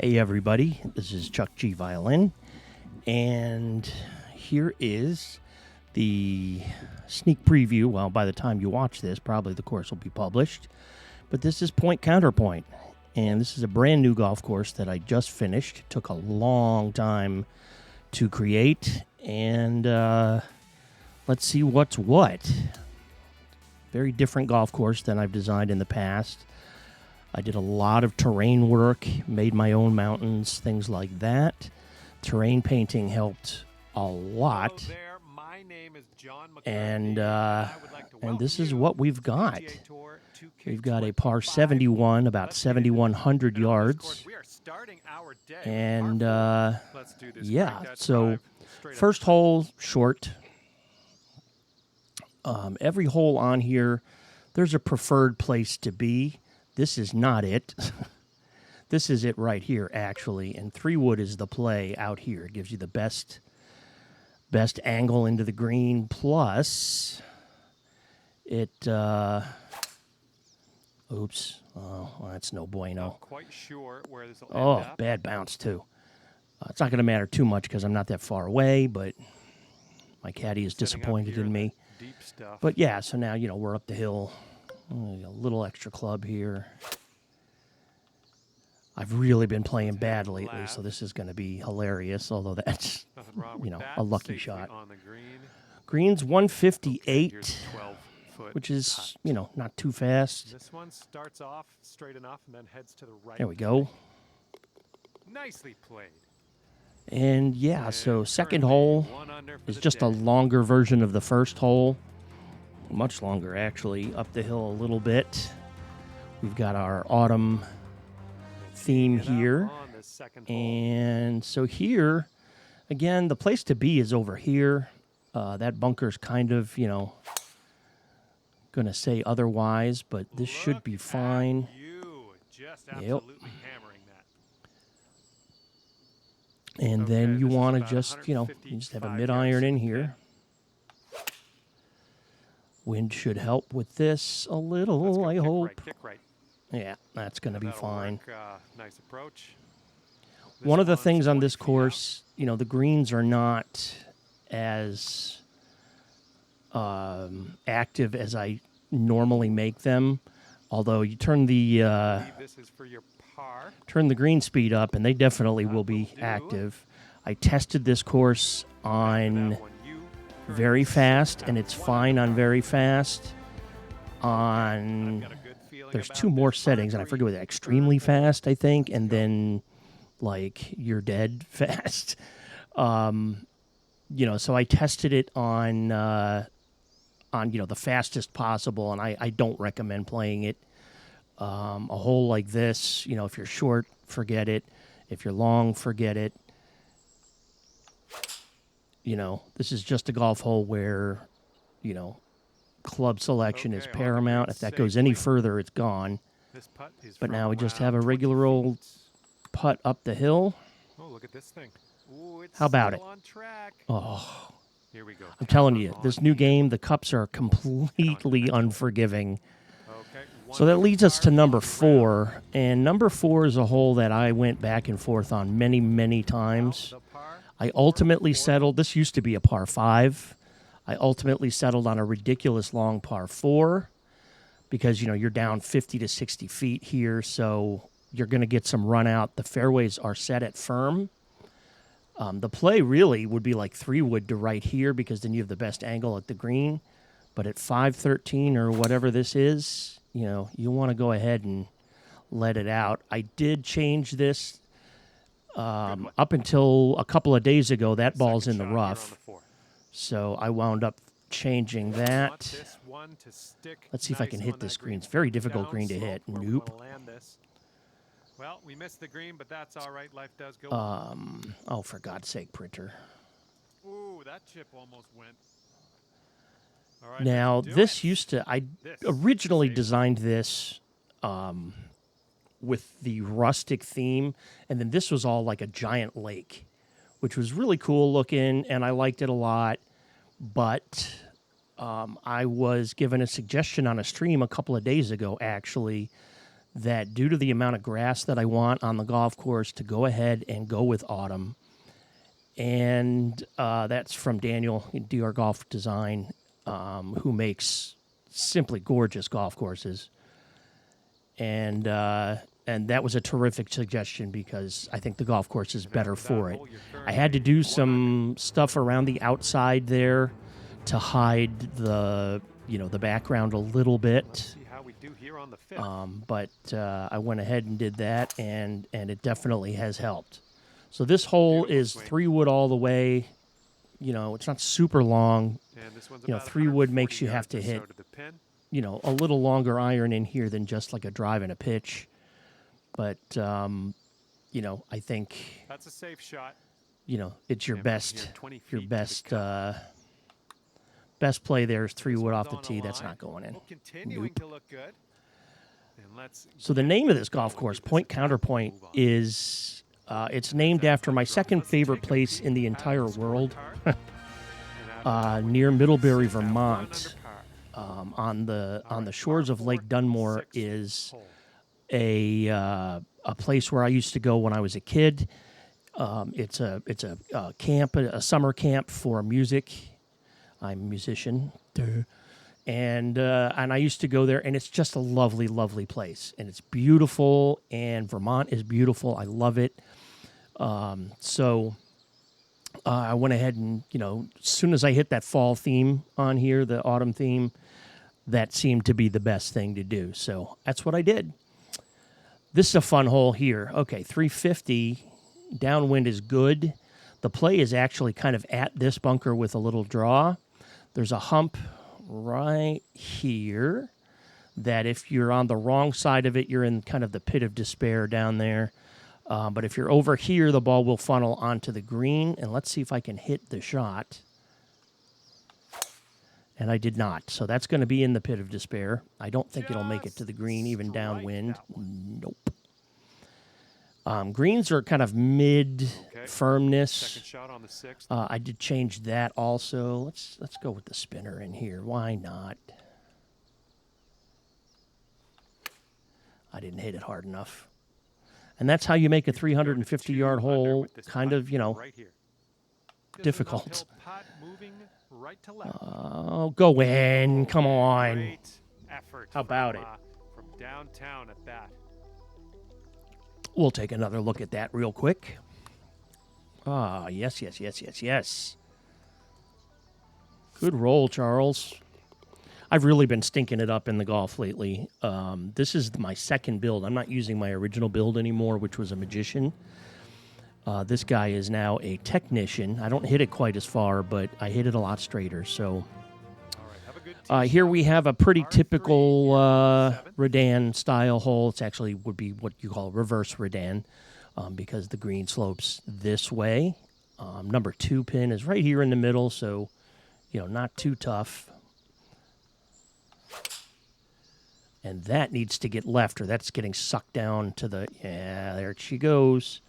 Hey everybody, this is Chuck G Violin, and here is the sneak preview. Well, by the time you watch this, probably the course will be published, but this is Counterpoint, and this is a brand new golf course that I just finished. It took a long time to create, and let's see what's what. Very different golf course than I've designed in the past. I did a lot of terrain work, made my own mountains, things like that. Terrain painting helped a lot. Hello there. My name is John McCarthy, And this is what we've got. PGATOUR2K25. We've got a par 71, about 7,100 yards. We are starting our day. And Let's do this. yeah, so first hole short. Every hole on here, there's a preferred place to be. This is not it. This is it right here, actually. And 3-wood is the play out here. It gives you the best angle into the green. Plus, it, oops. Oh, well, that's no bueno. Not quite sure where this will end Oh, up. bad bounce, too. It's not going to matter too much because I'm not that far away, but my caddy is Setting up disappointed here in me. Deep stuff. But yeah, so now, we're up the hill. A little extra club here. I've really been playing bad lately, so this is going to be hilarious, although that's, Nothing wrong with that. a lucky Safely shot. on the green. Green's Here's 158, a 12-foot which is, putt. not too fast. This one starts off straight enough and then heads to the right. There we go. Nicely played. And yeah, so And second currently hole 1 under for is the just a day. longer version of the first hole. Much longer, actually, up the hill a little bit. We've got our autumn theme Teeing it up here. on the second hole. And so here, again, the place to be is over here. That bunker's kind of, going to say otherwise, but this should be Look fine. at you, just Yep. absolutely hammering that. And Okay, then you this is want to about just, you just have a 155 mid-iron yards in to here. Wind should help with this a Let's little, go I kick hope. Right, kick right. Yeah, that's going to be That'll fine. work, nice approach. One of the one's things on 20 this feet out. course, the greens are not as active as I normally make them. Although you turn the I believe this is for your par. green speed up, and they definitely will be will do. active. I tested this course on That one, you very currently fast, sit and at it's 1 fine on under. very fast. I've On got a good feeling there's about 2 more this. settings, and I Par forget what three, extremely third hole. fast, I think, and then like you're dead fast. So I tested it on the fastest possible, and I don't recommend playing it. A hole like this, if you're short, forget it. If you're long, forget it. This is just a golf hole where, club selection is Okay, on the paramount. green If that goes any safely. further, it's gone. This putt is But from now we just around have a 20 regular old feet. putt up the hill. Oh, look at this thing. Ooh, it's How about still it? on track. Oh, Here we go. I'm telling you, Camera this on new in. game, the cups are completely unforgiving. Okay, So that leads us to number round. 4. And number 4 is a hole that I went back and forth on many, many times. The par. I ultimately settled, this used to be a par 5. I ultimately settled on a ridiculous long par 4 because, you're down 50 to 60 feet here. So you're going to get some run out. The fairways are set at firm. The play really would be like 3-wood to right here because then you have the best angle at the green. But at 513 or whatever this is, you want to go ahead and let it out. I did change this up until a couple of days ago. That ball's in Second the shot here on rough. the four. So I wound up changing Want that. this one to stick Let's see if I can nice hit on this that green. It's very difficult Down green to slope hit. where we Nope. wanna land this. Well, we missed the green, but that's all right. Life does go. Oh, for God's sake, printer. Ooh, that chip almost went. All right, Now, let's do this it. used to, I This originally saves designed this with the rustic theme, and then this was all like a giant lake, which was really cool looking, and I liked it a lot. But I was given a suggestion on a stream a couple of days ago, actually, that due to the amount of grass that I want on the golf course, to go ahead and go with autumn. And that's from Daniel, DR Golf Design, who makes simply gorgeous golf courses. And that was a terrific suggestion because I think the golf course is better for it. I had to do some stuff around the outside there to hide the background a little bit. But I went ahead and did that, and it definitely has helped. So this hole is 3-wood all the way. It's not super long. 3-wood makes you have to hit, a little longer iron in here than just like a drive and a pitch. But, I think that's a safe shot. It's your best play there is 3-wood off the tee. That's not going in. Continuing to look good. So the name of this golf course, Point Counterpoint, is it's named after my second favorite place in the entire world, near Middlebury, Vermont. On the shores of Lake Dunmore is a place where I used to go when I was a kid. It's a camp, a summer camp for music. I'm a musician. And I used to go there, and it's just a lovely, lovely place. And it's beautiful, and Vermont is beautiful. I love it. So I went ahead and, as soon as I hit that fall theme on here, the autumn theme, that seemed to be the best thing to do. So that's what I did. This is a fun hole here. Okay, 350, downwind is good. The play is actually kind of at this bunker with a little draw. There's a hump right here that if you're on the wrong side of it, you're in kind of the pit of despair down there. But if you're over here, the ball will funnel onto the green. And let's see if I can hit the shot. And I did not. So that's going to be in the pit of despair. I don't think it'll make it to the green, even downwind. Nope. Greens are kind of mid-firmness. Second shot on the 6th. I did change that also. Let's go with the spinner in here. Why not? I didn't hit it hard enough. And that's how you make a 350-yard hole kind of, difficult. Oh, go in. Come on. How about it? From downtown at that. We'll take another look at that real quick. Ah, yes. Good roll, Charles. I've really been stinking it up in the golf lately. This is my second build. I'm not using my original build anymore, which was a magician. This guy is now a technician. I don't hit it quite as far, but I hit it a lot straighter. So here we have a pretty typical Redan style hole. It's actually would be what you call reverse Redan because the green slopes this way. Number 2 pin is right here in the middle, so not too tough. And that needs to get left, or that's getting sucked down to the. Yeah, there she goes.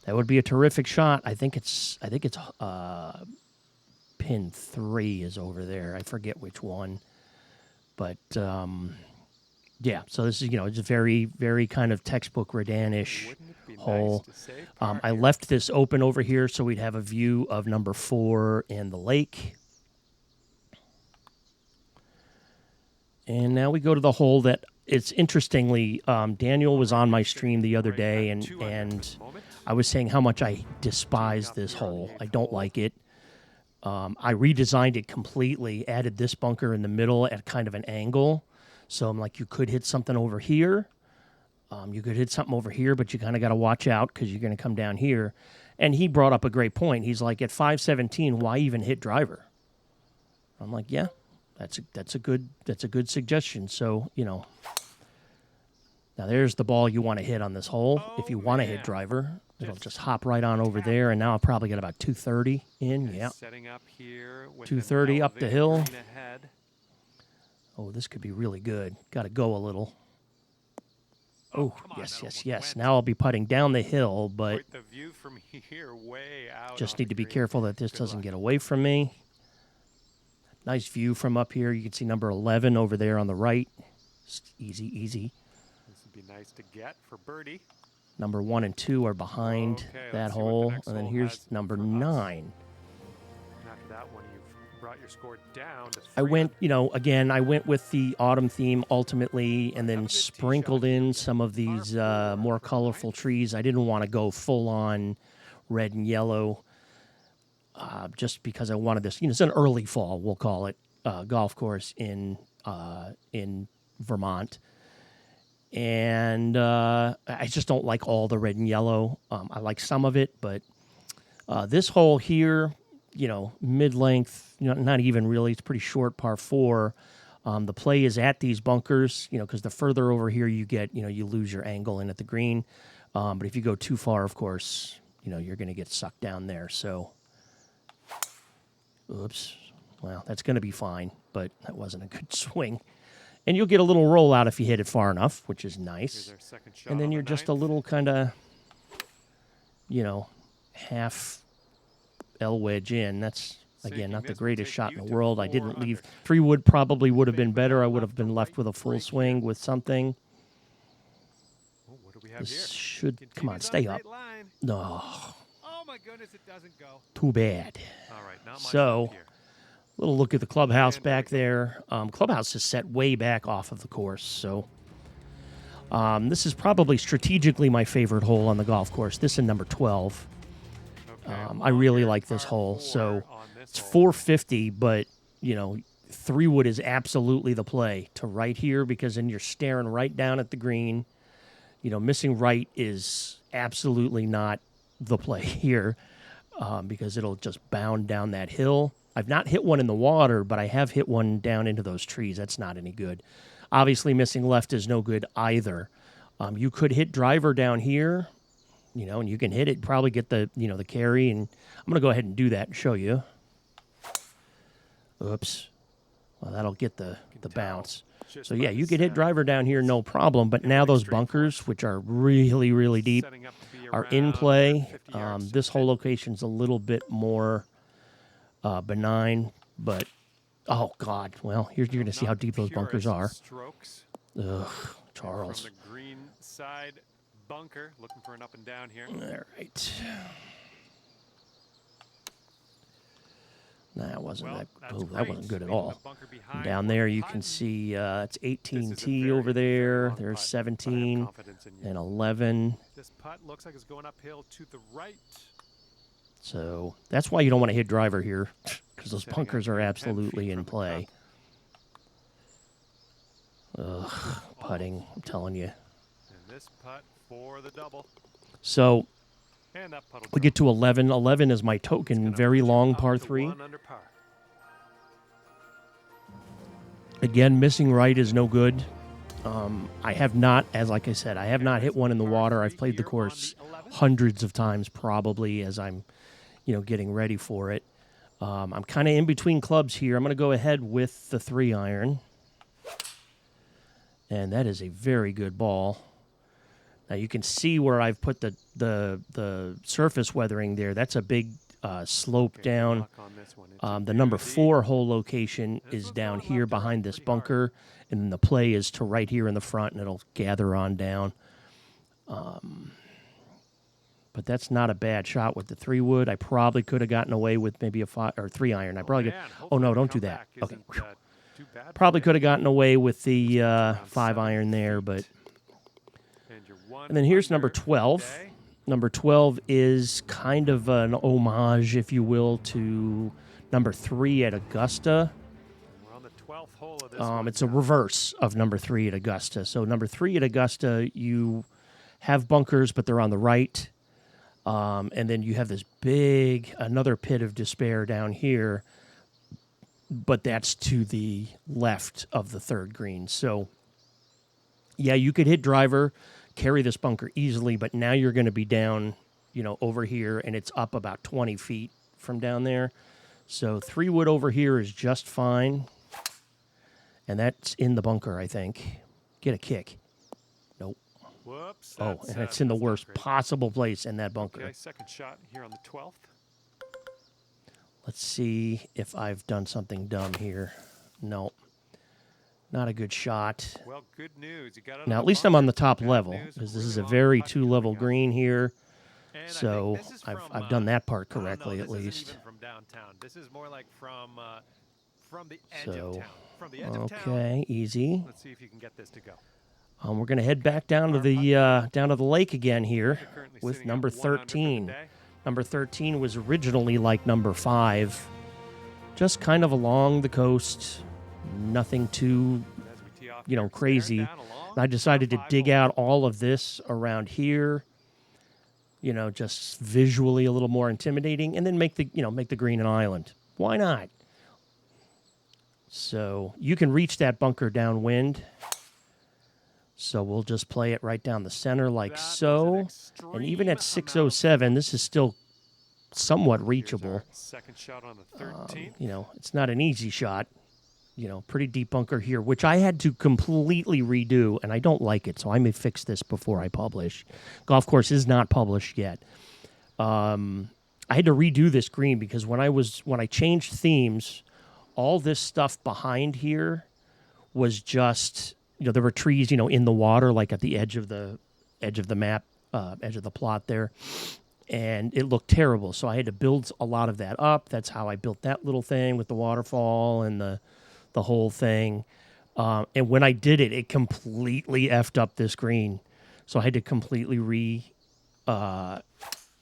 That would be a terrific shot. I think it's pin 3 is over there. I forget which one, but yeah. So this is it's a very, very kind of textbook Redan-ish hole. I left this open over here so we'd have a view of number 4 and the lake. And now we go to the hole that it's interestingly, Daniel was on my stream the other day, and I was saying how much I despise this hole. I don't like it. I redesigned it completely, added this bunker in the middle at kind of an angle. So I'm like, you could hit something over here. You could hit something over here, but you kind of got to watch out because you're going to come down here. And he brought up a great point. He's like, at 517, why even hit driver? I'm like, yeah. That's a good suggestion. So, now there's the ball you want to hit on this hole. If you want to hit driver, it'll just hop right on over there. And now I'll probably get about 230 in. Yeah. Setting up here with 230 up the hill. Oh, this could be really good. Got to go a little. Oh, yes. Now I'll be putting down the hill, but the view from here way out just need to be careful that this doesn't get away from me. Nice view from up here. You can see number 11 over there on the right. Easy. This would be nice to get for birdie. Number 1 and 2 are behind Okay, that let's see what the hole. next And then hole here's has number for us. 9. After that one, you've brought your score down to 3. I went, again, I went with the autumn theme ultimately and then sprinkled in some of these more colorful trees. I didn't want to go full on red and yellow just because I wanted this. It's an early fall, we'll call it, golf course in Vermont. And I just don't like all the red and yellow. I like some of it, but this hole here, mid-length, not even really. It's pretty short, par 4. The play is at these bunkers, because the further over here you get, you lose your angle in at the green. But if you go too far, of course, you're going to get sucked down there. So, oops. Well, that's going to be fine, but that wasn't a good swing. And you'll get a little rollout if you hit it far enough, which is nice. And then you're just a little kind of, half L wedge in. That's, again, not the greatest shot in the world. I didn't leave. 3 wood probably would have been better. I would have been left with a full swing with something. This should, come on, stay up. No. Oh my goodness, it doesn't go. Too bad. All right, not much So, left here. little look at the clubhouse back there. Clubhouse is set way back off of the course, so this is probably strategically my favorite hole on the golf course. This and number 12. I really like this hole. So it's 450, but 3 wood is absolutely the play to right here because then you're staring right down at the green. Missing right is absolutely not the play here because it'll just bound down that hill. I've not hit one in the water, but I have hit one down into those trees. That's not any good. Obviously, missing left is no good either. You could hit driver down here, and you can hit it, probably get the, the carry, and I'm going to go ahead and do that and show you. Oops. Well, that'll get the bounce. So, yeah, you could hit driver down here, no problem, but now those bunkers, which are really, really deep, are in play. This whole location's a little bit more benign, but oh god, well, you're going to see how deep those bunkers are. Ugh, Charles. From the green side bunker, looking for an up and down here. All right. That wasn't that wasn't good at all. Down there you can see it's 18T over there. There's 17 and 11. This putt looks like it's going uphill to the right. So that's why you don't want to hit driver here, because those bunkers are absolutely in play. Ugh, putting, I'm telling you. And this putt for the double. So we get to 11. 11 is my token, very long par 3. Again, missing right is no good. I have not, like I said, I have not hit one in the water. I've played the course hundreds of times probably as I'm getting ready for it. I'm kind of in between clubs here. I'm going to go ahead with the 3-iron. And that is a very good ball. Now you can see where I've put the surface weathering there. That's a big slope down. The number 4 hole location is down here behind this bunker. And then the play is to right here in the front, and it'll gather on down. But that's not a bad shot with the 3 wood. I probably could have gotten away with maybe a 3-iron. I probably oh no, don't do that. Okay, probably could have gotten away with the 5-iron there, but. And then here's number 12. Number 12 is kind of an homage, if you will, to number 3 at Augusta. We're on the 12th hole of this it's a reverse of number 3 at Augusta. So number 3 at Augusta, you have bunkers, but they're on the right. And then you have this another pit of despair down here, but that's to the left of the 3rd green. So, yeah, you could hit driver, carry this bunker easily, but now you're going to be down, over here, and it's up about 20 feet from down there. So 3 wood over here is just fine, and that's in the bunker, I think. Get a kick. Nope. Whoops. Oh, and it's in the worst possible place in that bunker. Okay, second shot here on the 12th. Let's see if I've done something dumb here. No. Not a good shot. Well, good news. You got it Now, on at the least I'm on the bunker. top Bad level, news, because this is really a long very putt two-level coming up. green here. And I So think this is I've from, done that part I don't know, correctly, at this least. isn't even from downtown. This is more like from the edge So, of town. From the edge of town. okay, easy. Let's see if you can get this to go. We're going to head back down to the lake again here You're currently with sitting number at 1 under for the 13. day. Number 13 was originally like number 5, just kind of along the coast, nothing too, As we tee off you know, here, crazy. staring down along And I decided to par 5 dig hole. out all of this around here, you know, just visually a little more intimidating, and then make the green an island. Why not? So you can reach that bunker downwind. So we'll just play it right down the center like That was so. an And even at extreme 607, this is still somewhat Here's reachable. our second shot on the 13th. You know, it's not an easy shot. You know, pretty deep bunker here, which I had to completely redo, and I don't like it, so I may fix this before I publish. Golf course is not published yet. I had to redo this green because when I changed themes, all this stuff behind here was just, you know, there were trees, you know, in the water, like at the edge of the map, edge of the plot there. And it looked terrible. So I had to build a lot of that up. That's how I built that little thing with the waterfall and the whole thing. And when I did it, it completely effed up this green. So I had to completely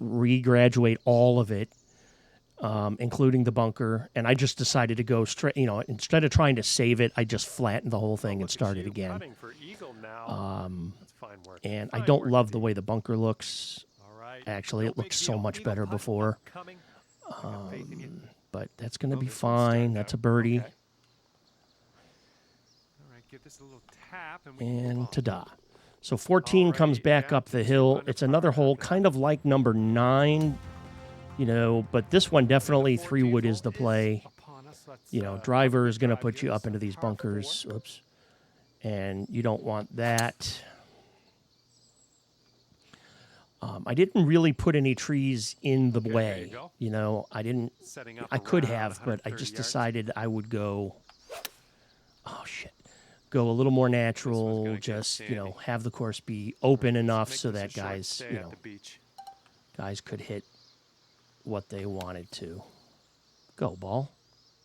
regraduate all of it, including the bunker. And I just decided to go straight, you know, instead of trying to save it, I just flattened the whole thing and started again. Putting for eagle now. That's fine work. And I Fine don't work love the indeed. way the bunker looks. All right. Actually, No it looked big so deal. much Eagle better putt before. upcoming. I got faith in you. But that's going to Oh, be this one's starting fine. to- That's a birdie. okay. All right, give this a little tap and we can move And on. ta-da. So 14 comes Alrighty, back down up to the 2 hill. under It's par another hole, after kind of like number 9, you know, but this one definitely 3 wood is the play. Upon us. Let's, You know, have a driver good is going to drive put here. you This up into is these par 4. bunkers. Oops. And you don't want that. I didn't really put any trees in the Okay, there way. you go. You know, I didn't. Setting up I could around have, but I 130 just yards. decided I would go. Oh shit! Go a little more natural. gonna get Just you know, sandy. have the course be open Let's enough make so this a that short guys, stay you at know, the beach. guys could hit what they wanted to. Go ball.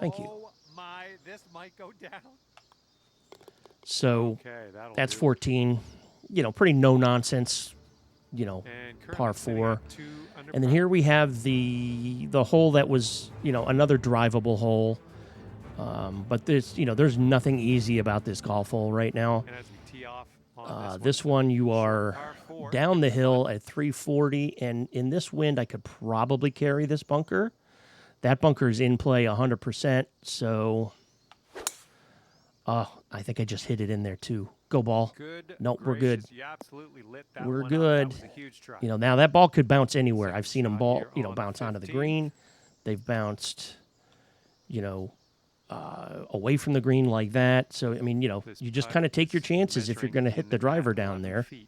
Thank you. Oh my, this might go down. So Okay, that'll that's do. 14. You know, pretty no nonsense. You know, And currently par sitting 4. at 2 under And then par. here we have the hole that was, you know, another drivable hole. But there's nothing easy about this golf hole right now. And as we tee off on This one you short are par 4. down the hill at 340, and in this wind I could probably carry this bunker. That bunker is in play 100%. So, I think I just hit it in there too. Go ball. Good. Nope, we're good. gracious, You absolutely lit that We're one up. good. That was a huge try. You know, now that ball could bounce anywhere. Second I've seen them shot here on the bounce onto the 15th. green. They've bounced, you know, away from the green like that. So, I mean, you know, This you just putt kind of take your is chances if you're measuring going to in hit the at driver down 11 there. feet.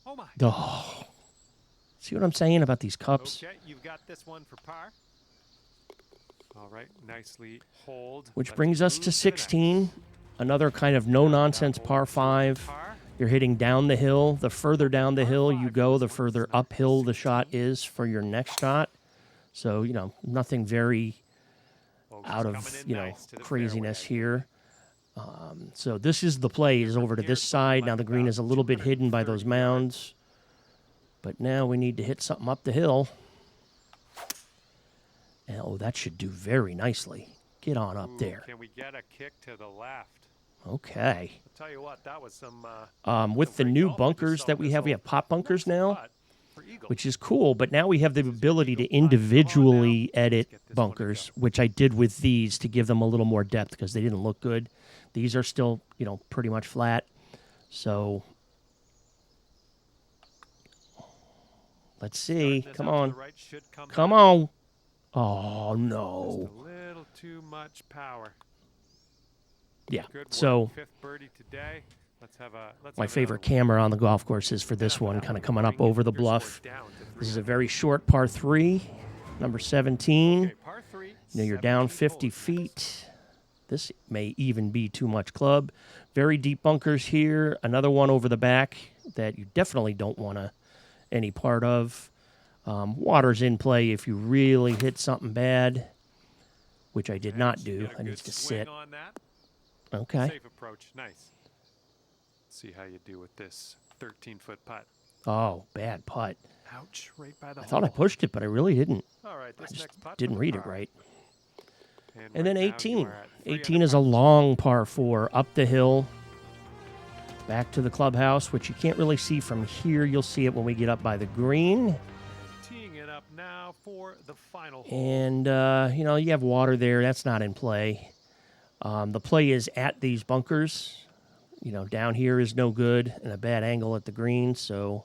Oh my. Oh, see what I'm saying about these cups? Okay, you've got this one for par. All right, nicely hold. Which Let's brings us move to the next. 16. Another kind of no-nonsense That hole par is 5. par. You're hitting down the hill. The further down the Par hill 5 you for go, this the one. further This is number uphill the shot 16. is for your next shot. So, you know, nothing very Oh, out just of, coming in you know, nice to the craziness fairway. here. So this is the play, is over to this side. Now the green is a little bit hidden by those 230 yards. mounds. But now we need to hit something up the hill. And, oh, that should do very nicely. Get on up Ooh, there. Can we get a kick to the left? Okay. I'll tell you what, that was some. With the great new golf I just bunkers saw that we this have hole. pop bunkers Nice now, putt for eagle. which is cool. But now we have the This is ability to eagle putt. Come on individually now. edit Let's get this one to bunkers, go. which I did with these to give them a little more depth because they didn't look good. These are still, you know, pretty much flat. So let's see. Starting this Come out to on. the right should come Come back. on. Oh, Just no. a little too much power. Yeah. Good work. So 5th birdie today. Let's have a. Let's my have favorite another one. camera on the golf course is for this After one, that kind of you're coming up bringing over the your score bluff. down to This is a 300. very short par 3, number 17. Okay, par 3. You know, you're down 17th 50 hole is next. feet. This may even be too much club. Very deep bunkers here. Another one over the back that you definitely don't want any part of. Water's in play if you really hit something bad, which I did not do. I need to sit. On that. Okay. Safe approach. Nice. See how you do with this 13-foot putt. Oh, bad putt. Ouch, right by the I thought I pushed it, but I really didn't. All right, I this just next putt didn't from read the it par. right. And And then right now you 18. are at 3 18 under is a par. long par 4 up the hill, back to the clubhouse, which you can't really see from here. You'll see it when we get up by the green. Teeing it up now for the final hole. And, you have water there. That's not in play. The play is at these bunkers. Down here is no good and a bad angle at the green. So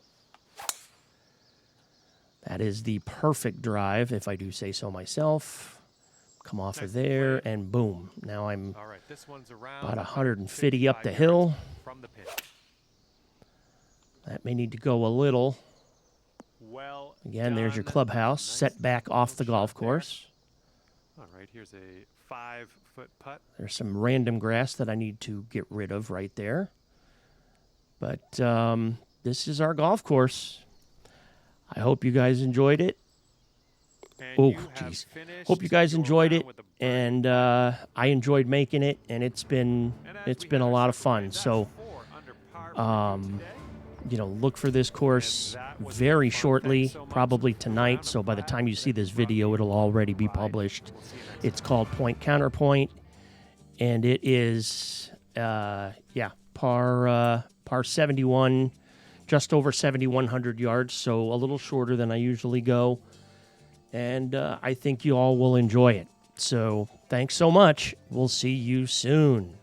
that is the perfect drive, if I do say so myself. Come off of there, and boom. Now I'm All right, this one's around about 150 up the 155 hill. yards from the pin. That may need to go a little. Well Again, there's your done. clubhouse, Nice set back off the little golf shot there. course. All right, here's a 5-foot putt. There's some random grass that I need to get rid of right there. But this is our golf course. I hope you guys enjoyed it. And Oh, you have jeez. finished Hope you guys your enjoyed round it, with a birdie. and I enjoyed making it, and it's been And as we a head lot our of fun. separate ways, So, that's 4 under par for you today. look for this course And that was very fun. shortly, Thanks so much probably for tonight. round So by the of time you see five this that we video, brought it'll you already be live. published. We'll see you next It's time. called Point Counterpoint, and it is par 71, just over 7,100 yards. So a little shorter than I usually go. And I think you all will enjoy it. So thanks so much. We'll see you soon.